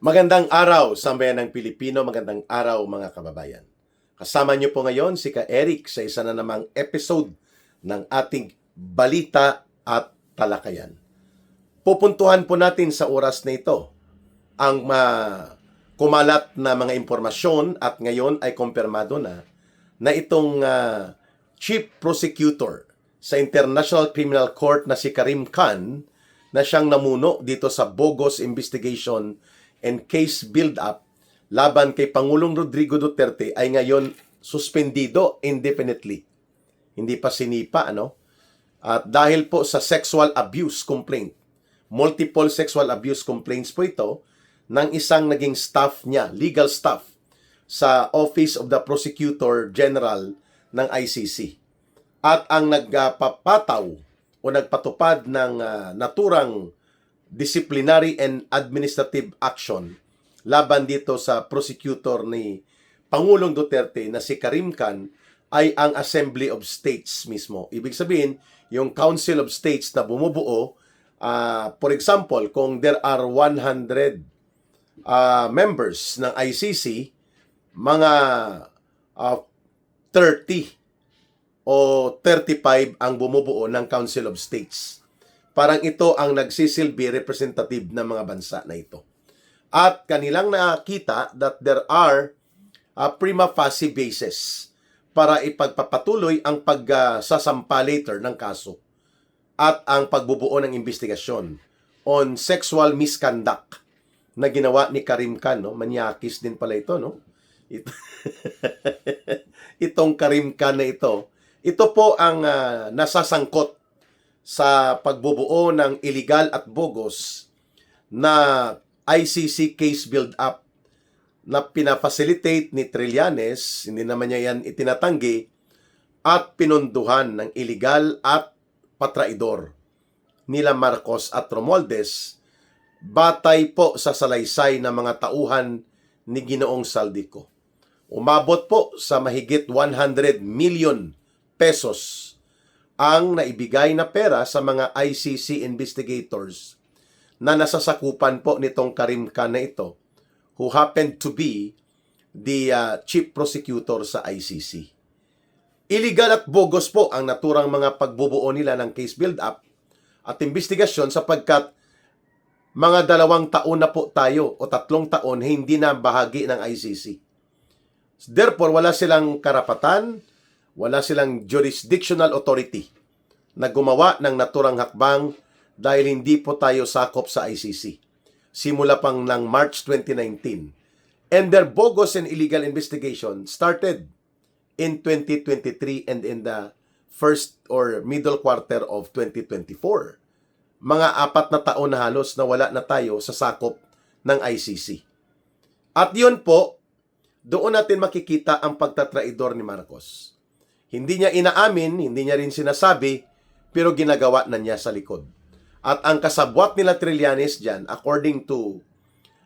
Magandang araw, sambayan ng Pilipino. Magandang araw, mga kababayan. Kasama niyo po ngayon si Ka Eric sa isa na namang episode ng ating Balita at Talakayan. Pupuntuhan po natin sa oras na ito ang kumalat na mga impormasyon at ngayon ay kumpirmado na itong Chief Prosecutor sa International Criminal Court na si Karim Khan na siyang namuno dito sa bogus investigation and case build-up laban kay Pangulong Rodrigo Duterte ay ngayon suspendido indefinitely. Hindi pa sinipa, At dahil po sa sexual abuse complaint, multiple sexual abuse complaints po ito ng isang naging staff niya, legal staff, sa Office of the Prosecutor General ng ICC. At ang nagpapataw o nagpatupad ng naturang disciplinary and administrative action laban dito sa prosecutor ni Pangulong Duterte na si Karim Khan ay ang Assembly of States mismo. Ibig sabihin, yung Council of States na bumubuo, for example, kung there are 100 members ng ICC, mga 30 o 35 ang bumubuo ng Council of States. Parang ito ang nagsisilbi representative ng mga bansa na ito. At kanilang nakita that there are prima facie basis para ipagpapatuloy ang pagsasampa later ng kaso at ang pagbubuo ng investigasyon on sexual misconduct na ginawa ni Karim Khan, Manyakis din pala ito, Itong Karim Khan na ito po ang nasasangkot sa pagbubuo ng illegal at bogus na ICC case build-up na pinafacilitate ni Trillanes, hindi naman niya yan itinatanggi, at pinunduhan ng illegal at patraidor nila Marcos at Romualdez batay po sa salaysay ng mga tauhan ni Ginoong Saldico. Umabot po sa mahigit 100 million pesos ang naibigay na pera sa mga ICC investigators na nasasakupan po nitong Karim Khan na ito, who happened to be the chief prosecutor sa ICC. Illegal at bogus po ang naturang mga pagbubuo nila ng case build-up at investigasyon sapagkat mga 2 taon na po tayo o 3 taon hindi na bahagi ng ICC. Therefore, wala silang karapatan, wala silang jurisdictional authority na gumawa ng naturang hakbang dahil hindi po tayo sakop sa ICC. Simula pang ng March 2019. And their bogus and illegal investigation started in 2023 and in the first or middle quarter of 2024. Mga 4 na taon na halos na wala na tayo sa sakop ng ICC. At yun po, doon natin makikita ang pagtatraidor ni Marcos. Hindi niya inaamin, hindi niya rin sinasabi, pero ginagawa na niya sa likod. At ang kasabwat nila Trillanes dyan, according to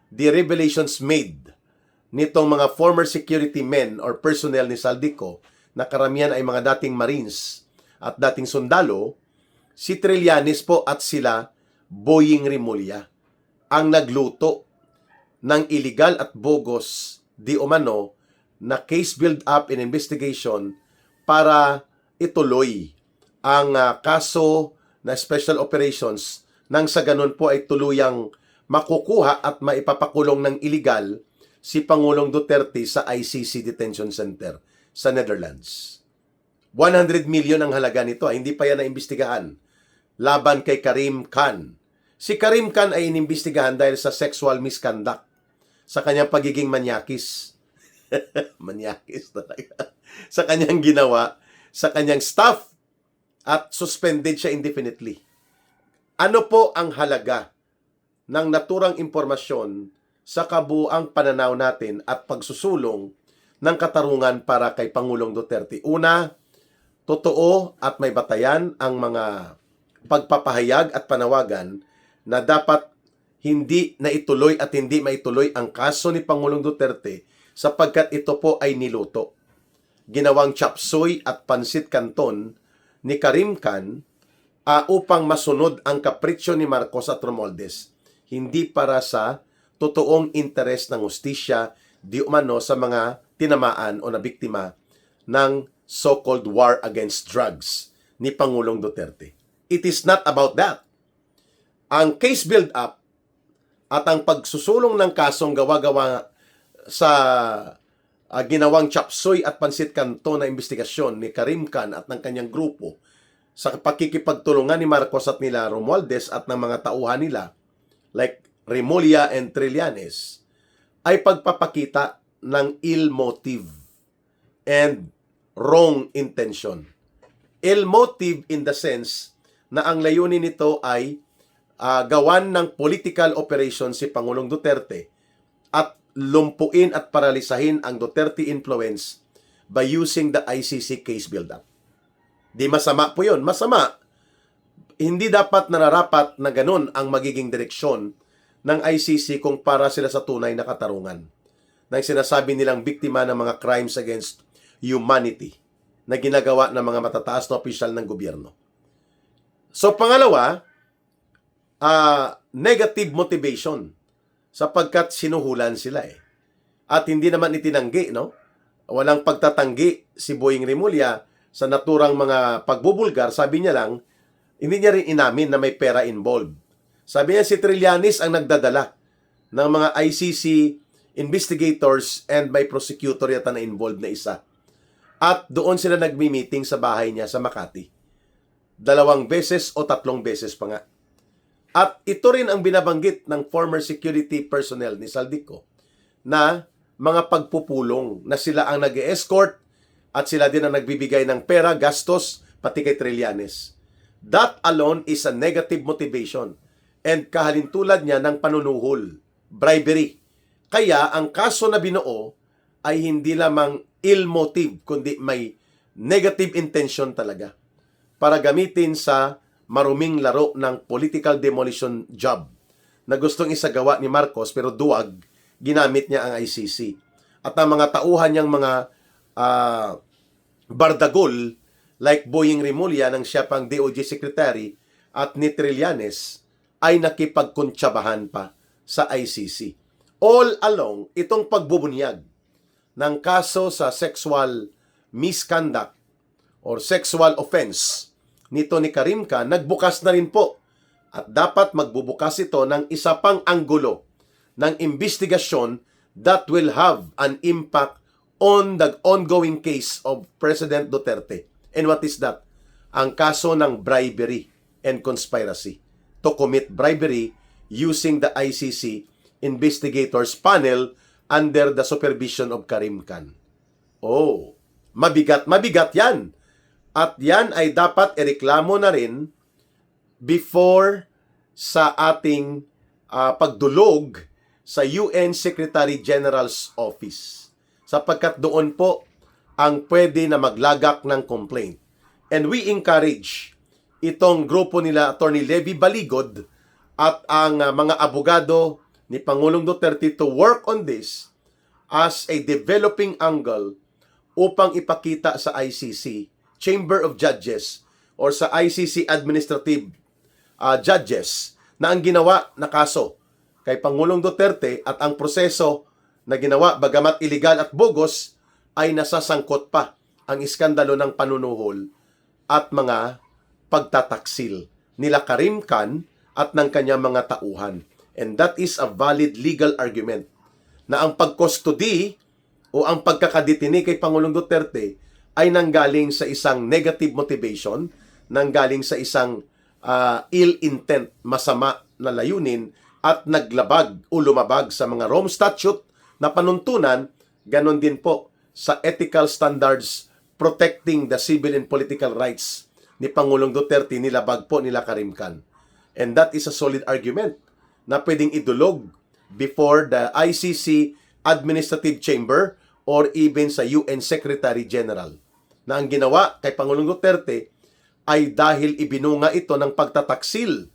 the revelations made nitong mga former security men or personnel ni Saldico, na karamihan ay mga dating Marines at dating sundalo, si Trillanes po at sila, Boying Rimulya, ang nagluto ng illegal at bogus di umano na case build-up and investigation para ituloy ang kaso na special operations nang sa ganun po ay tuluyang makukuha at maipapakulong ng illegal si Pangulong Duterte sa ICC Detention Center sa Netherlands. 100 million ang halaga nito. Hindi pa yan naimbestigahan laban kay Karim Khan. Si Karim Khan ay inimbestigahan dahil sa sexual misconduct sa kanyang pagiging manyakis. Manyakis talaga. Sa kanyang ginawa, sa kanyang staff, at suspended siya indefinitely. Ano po ang halaga ng naturang impormasyon sa kabuuang pananaw natin at pagsusulong ng katarungan para kay Pangulong Duterte? Una, totoo at may batayan ang mga pagpapahayag at panawagan na dapat hindi na ituloy at hindi maituloy ang kaso ni Pangulong Duterte sapagkat ito po ay niluto. Ginawang chapsuy at pansit canton ni Karim Khan upang masunod ang kapritsyo ni Marcos at Romualdez, hindi para sa totoong interes ng hustisya di umano sa mga tinamaan o nabiktima ng so-called war against drugs ni Pangulong Duterte. It is not about that. Ang case build-up at ang pagsusulong ng kasong gawa-gawa sa ginawang chapsoy at pansit kanto na investigasyon ni Karim Khan at ng kanyang grupo sa pakikipagtulungan ni Marcos at nila Romualdez at ng mga tauhan nila like Remulla and Trillanes ay pagpapakita ng ill motive and wrong intention. Ill motive in the sense na ang layunin nito ay gawan ng political operation si Pangulong Duterte at lumpuin at paralisahin ang Duterte influence by using the ICC case build-up. Di masama po yun. Masama. Hindi dapat nararapat na ganun ang magiging direksyon ng ICC kung para sila sa tunay na katarungan ng sinasabi nilang biktima ng mga crimes against humanity na ginagawa ng mga matataas na opisyal ng gobyerno. So pangalawa, negative motivation sapagkat sinuhulan sila eh. At hindi naman itinanggi, no? Walang pagtatanggi si Boying Remulla sa naturang mga pagbubulgar. Sabi niya lang, hindi niya rin inamin na may pera involved. Sabi niya si Trillanes ang nagdadala ng mga ICC investigators and may prosecutor yata na involved na isa. At doon sila nagmi-meeting sa bahay niya sa Makati. 2 beses o 3 beses pa nga. At ito rin ang binabanggit ng former security personnel ni Saldico na mga pagpupulong na sila ang nag-escort at sila din ang nagbibigay ng pera, gastos, pati kay Trillanes. That alone is a negative motivation and kahalintulad niya ng panunuhol, bribery. Kaya ang kaso na binuo ay hindi lamang ill motive, kundi may negative intention talaga para gamitin sa maruming laro ng political demolition job na gustong isagawa ni Marcos pero duwag, ginamit niya ang ICC. At ang mga tauhan niyang mga bardagol like Boying Remulla nang siya pang DOJ Secretary at ni Trillanes ay nakipagkuntsabahan pa sa ICC. All along, itong pagbubunyag ng kaso sa sexual misconduct or sexual offense nito ni Karim Khan, nagbukas na rin po at dapat magbubukas ito ng isa pang anggulo ng investigasyon that will have an impact on the ongoing case of President Duterte. And what is that? Ang kaso ng bribery and conspiracy to commit bribery using the ICC investigators panel under the supervision of Karim Khan. Oh, mabigat yan. At yan ay dapat ireklamo na rin before sa ating pagdulog sa UN Secretary General's Office. Sapagkat doon po ang pwede na maglagak ng complaint. And we encourage itong grupo nila Attorney Levy Baligod at ang mga abogado ni Pangulong Duterte to work on this as a developing angle upang ipakita sa ICC Chamber of Judges or sa ICC Administrative Judges na ang ginawa na kaso kay Pangulong Duterte at ang proseso na ginawa bagamat illegal at bogus ay nasasangkot pa ang iskandalo ng panunuhol at mga pagtataksil nila Karim Khan at ng kanyang mga tauhan. And that is a valid legal argument na ang pagkustodi o ang pagkakadetini kay Pangulong Duterte ay nanggaling sa isang negative motivation, nanggaling sa isang ill intent, masama na layunin at naglabag o lumabag sa mga Rome Statute na panuntunan, ganon din po sa ethical standards protecting the civil and political rights ni Pangulong Duterte, nilabag po nila Karim Khan. And that is a solid argument na pwedeng idulog before the ICC Administrative Chamber or even sa UN Secretary General. Na ang ginawa kay Pangulong Duterte ay dahil ibinunga ito ng pagtataksil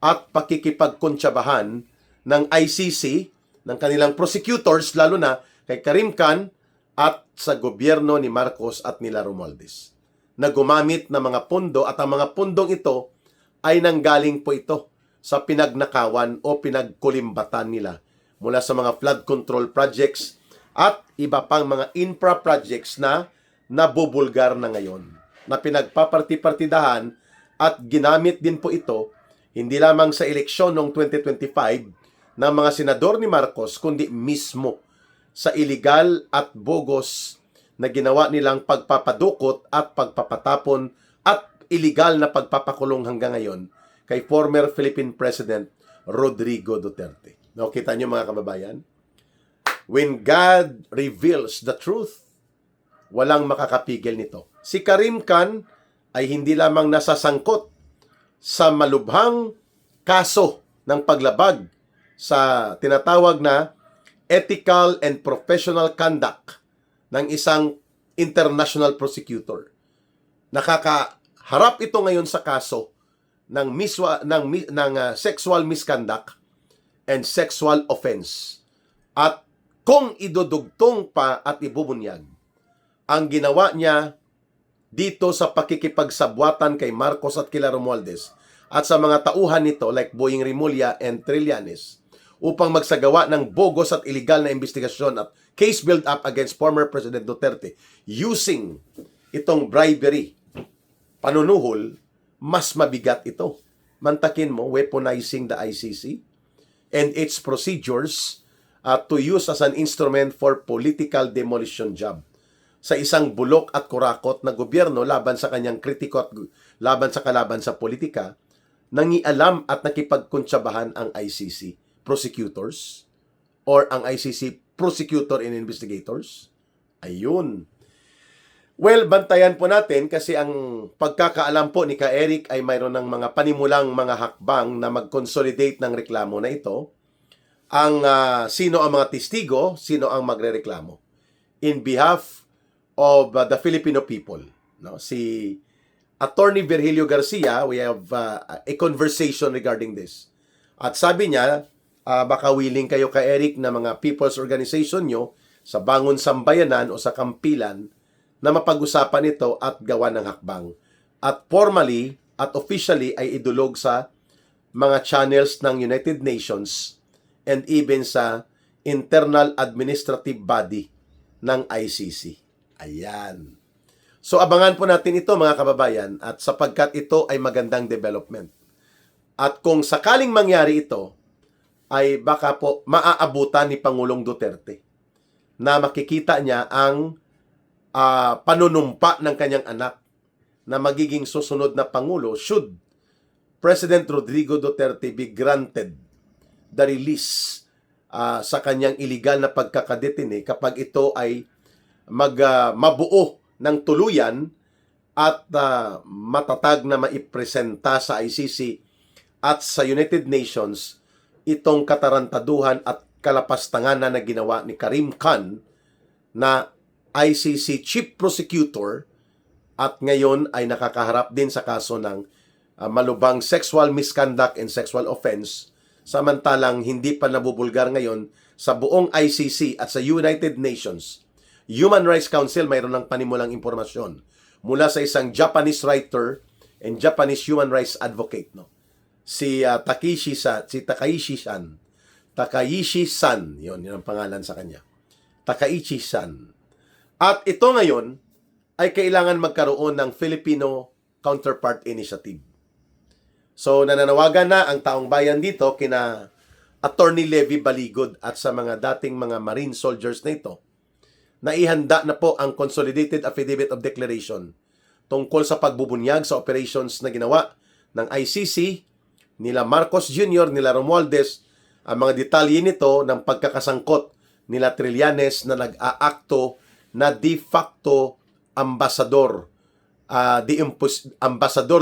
at pakikipagkuntsabahan ng ICC, ng kanilang prosecutors, lalo na kay Karim Khan at sa gobyerno ni Marcos at nila Romualdez, na gumamit ng mga pondo at ang mga pondong ito ay nanggaling po ito sa pinagnakawan o pinagkulimbatan nila mula sa mga flood control projects at iba pang mga infra projects na nabubulgar na ngayon, na pinagpaparti-partidahan at ginamit din po ito hindi lamang sa eleksyon noong 2025 ng mga senador ni Marcos, kundi mismo sa illegal at bogus na ginawa nilang pagpapadukot at pagpapatapon at illegal na pagpapakulong hanggang ngayon kay former Philippine President Rodrigo Duterte. Nakita niyo mga kababayan? When God reveals the truth, walang makakapigil nito. Si Karim Khan ay hindi lamang nasasangkot sa malubhang kaso ng paglabag sa tinatawag na ethical and professional conduct ng isang international prosecutor. Nakakaharap ito ngayon sa kaso ng sexual misconduct and sexual offense. At kung idudugtong pa at ibubunyag ang ginawa niya dito sa pakikipagsabwatan kay Marcos at kila Romualdez at sa mga tauhan nito like Boying Rimulya and Trillanes upang magsagawa ng bogus at illegal na investigasyon at case build-up against former President Duterte using itong bribery, panunuhol, mas mabigat ito. Mantakin mo, weaponizing the ICC and its procedures to use as an instrument for political demolition job sa isang bulok at kurakot na gobyerno laban sa kanyang kritiko at laban sa kalaban sa politika, nangialam at nakipagkuntsabahan ang ICC prosecutors or ang ICC prosecutor and investigators. Ayun. Well, bantayan po natin kasi ang pagkakaalam po ni Ka Eric ay mayroon ng mga panimulang mga hakbang na mag-consolidate ng reklamo na ito. Sino ang mga testigo, sino ang magrereklamo in behalf of the Filipino people. No? Si Attorney Virgilio Garcia, we have a conversation regarding this. At sabi niya, baka willing kayo Ka Eric na mga people's organization nyo sa Bangon Sambayanan o sa Kampilan na mapag-usapan ito at gawa ng hakbang. At formally at officially ay idulog sa mga channels ng United Nations and even sa internal administrative body ng ICC. Ayan. So abangan po natin ito mga kababayan at sapagkat ito ay magandang development. At kung sakaling mangyari ito, ay baka po maaabutan ni Pangulong Duterte na makikita niya ang panunumpa ng kanyang anak na magiging susunod na Pangulo should President Rodrigo Duterte be granted the release sa kanyang illegal na pagkakadetine kapag ito ay mabuo ng tuluyan at matatag na maipresenta sa ICC at sa United Nations itong katarantaduhan at kalapastangan na ginawa ni Karim Khan na ICC Chief Prosecutor at ngayon ay nakakaharap din sa kaso ng malubhang sexual misconduct and sexual offense samantalang hindi pa nabubulgar ngayon sa buong ICC at sa United Nations. Human Rights Council mayroon ng panimulang impormasyon mula sa isang Japanese writer and Japanese human rights advocate, no? Si Takaishi-san, yun ang pangalan sa kanya. Takaishi-san. At ito ngayon ay kailangan magkaroon ng Filipino Counterpart Initiative. So nananawagan na ang taong bayan dito kina Attorney Levy Baligod at sa mga dating mga Marine soldiers na ito na ihanda na po ang Consolidated Affidavit of Declaration tungkol sa pagbubunyag sa operations na ginawa ng ICC, nila Marcos Jr., nila Romualdez, ang mga detalye nito ng pagkakasangkot nila Trillanes na nag-aakto na de facto ambassador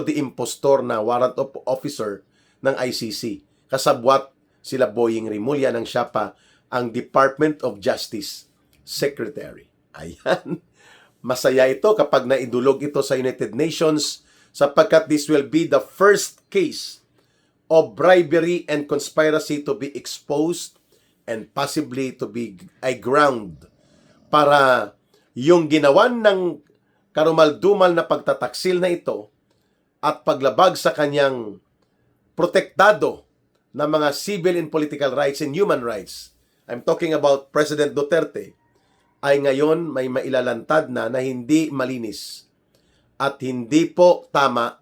de impostor na warrant of officer ng ICC. Kasabwat sila Boying Rimulya ng siya pa ang Department of Justice Secretary. Ayan. Masaya ito kapag naidulog ito sa United Nations sapagkat this will be the first case of bribery and conspiracy to be exposed and possibly to be a ground para yung ginawan ng karumaldumal na pagtataksil na ito at paglabag sa kanyang protektado na mga civil and political rights and human rights I'm talking about President Duterte, ay ngayon may mailalantad na hindi malinis at hindi po tama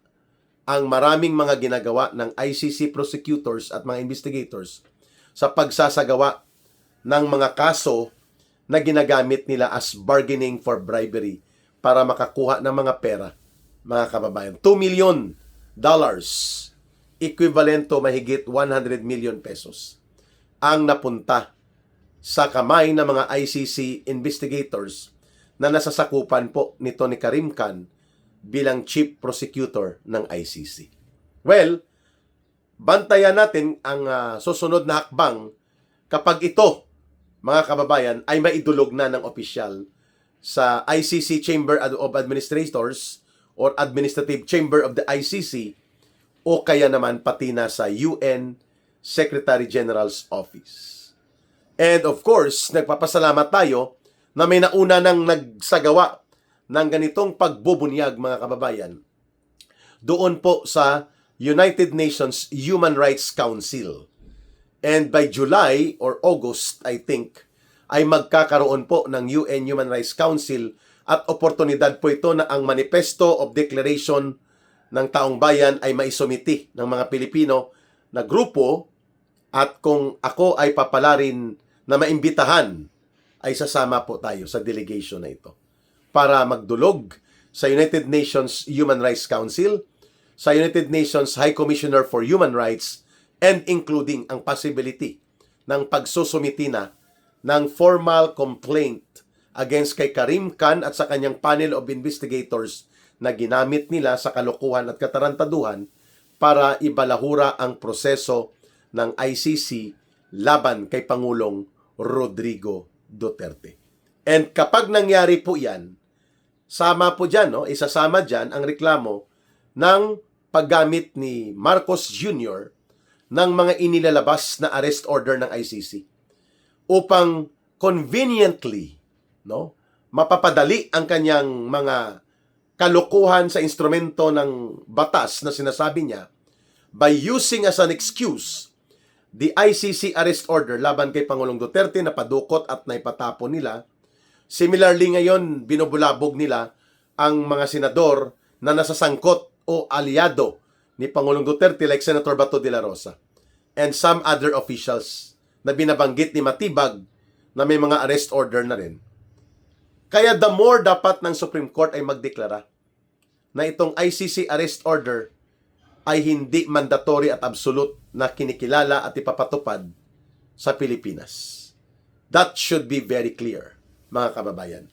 ang maraming mga ginagawa ng ICC prosecutors at mga investigators sa pagsasagawa ng mga kaso na ginagamit nila as bargaining for bribery para makakuha ng mga pera, mga kababayan. $2 million, equivalent to mahigit 100 million pesos, ang napunta sa kamay ng mga ICC investigators na nasasakupan po nito ni Karim Khan bilang chief prosecutor ng ICC. Well, bantayan natin ang susunod na hakbang kapag ito, mga kababayan, ay maidulog na ng opisyal sa ICC Chamber of Administrators or Administrative Chamber of the ICC o kaya naman pati na sa UN Secretary General's Office. And of course, nagpapasalamat tayo na may nauna nang nagsagawa ng ganitong pagbubunyag, mga kababayan, doon po sa United Nations Human Rights Council. And by July or August, I think, ay magkakaroon po ng UN Human Rights Council at oportunidad po ito na ang Manifesto of Declaration ng Taong Bayan ay maisumiti ng mga Pilipino na grupo, at kung ako ay papalarin na maimbitahan, ay sasama po tayo sa delegation na ito para magdulog sa United Nations Human Rights Council, sa United Nations High Commissioner for Human Rights, and including ang possibility ng pagsusumiti na ng formal complaint against kay Karim Khan at sa kanyang panel of investigators na ginamit nila sa kalokohan at katarantaduhan para ibalahura ang proseso ng ICC laban kay Pangulong Rodrigo Duterte. And kapag nangyari po yan, sama po dyan, isasama dyan ang reklamo ng paggamit ni Marcos Jr. ng mga inilalabas na arrest order ng ICC upang conveniently mapapadali ang kanyang mga kalokohan sa instrumento ng batas na sinasabi niya by using as an excuse the ICC arrest order laban kay Pangulong Duterte na padukot at naipatapon nila. Similarly ngayon, binubulabog nila ang mga senador na nasasangkot o aliado ni Pangulong Duterte like Senator Bato de la Rosa and some other officials na binabanggit ni Matibag na may mga arrest order na rin. Kaya the more dapat ng Supreme Court ay magdeklara na itong ICC arrest order ay hindi mandatory at absolute na kinikilala at ipapatupad sa Pilipinas. That should be very clear, mga kababayan.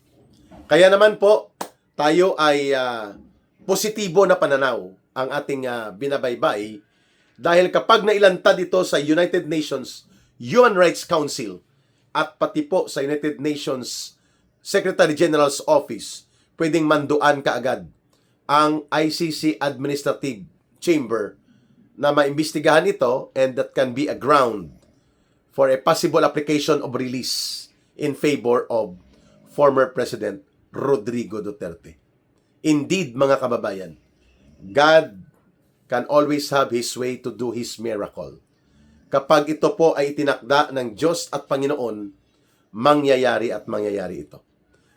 Kaya naman po, tayo ay positibo na pananaw ang ating binabaybay dahil kapag nailantad ito sa United Nations Human Rights Council at pati po sa United Nations Secretary General's Office, pwedeng manduan kaagad ang ICC Administrative Chamber na maimbestigahan ito, and that can be a ground for a possible application of release in favor of former President Rodrigo Duterte. Indeed, mga kababayan, God can always have His way to do His miracle. Kapag ito po ay itinakda ng Diyos at Panginoon, mangyayari at mangyayari ito.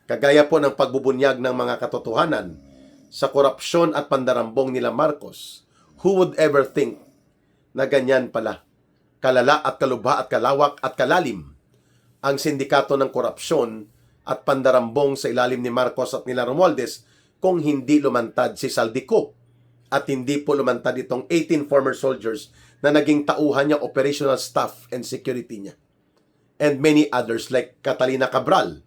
Kagaya po ng pagbubunyag ng mga katotohanan sa korupsyon at pandarambong nila Marcos. Who would ever think na ganyan pala kalala at kalubha at kalawak at kalalim ang sindikato ng korupsyon at pandarambong sa ilalim ni Marcos at nila Romualdez kung hindi lumantad si Saldico at hindi po lumantad itong 18 former soldiers na naging tauhan niya, operational staff and security niya, and many others like Catalina Cabral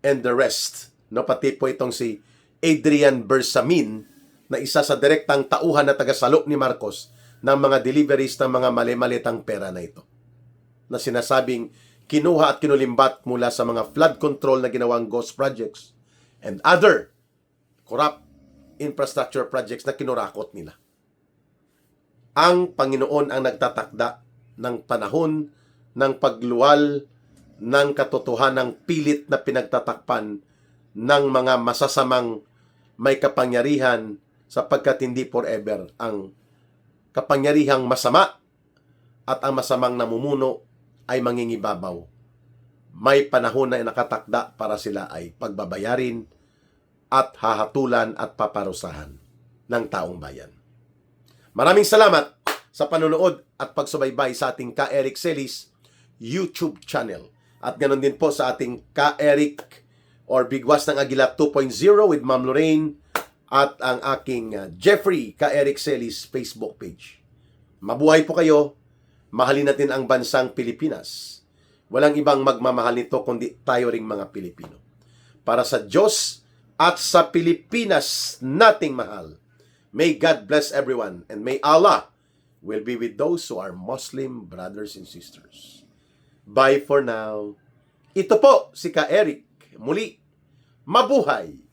and the rest, pati po itong si Adrian Bersamin na isa sa direktang tauhan na tagasalo ni Marcos ng mga deliveries ng mga mali-malitang pera na ito, na sinasabing kinuha at kinulimbat mula sa mga flood control na ginawang ghost projects and other corrupt infrastructure projects na kinurakot nila. Ang Panginoon ang nagtatakda ng panahon ng pagluwal ng katotohanang pilit na pinagtatakpan ng mga masasamang may kapangyarihan, sapagkat hindi forever ang kapangyarihang masama at ang masamang namumuno ay mangingibabaw may panahon na nakatakda para sila ay pagbabayarin at hahatulan at paparusahan ng taong bayan. Maraming salamat sa panonood at pagsubaybay sa ating Ka Eric Celis YouTube channel. At ganoon din po sa ating Ka Eric or Bigwas ng Agila 2.0 with Ma'am Lorraine at ang aking Jeffrey Ka Eric Celis Facebook page. Mabuhay po kayo. Mahalin natin ang bansang Pilipinas. Walang ibang magmamahal nito kundi tayo ring mga Pilipino. Para sa Diyos at sa Pilipinas nating mahal. May God bless everyone and may Allah will be with those who are Muslim brothers and sisters. Bye for now. Ito po si Ka Eric. Muli, mabuhay!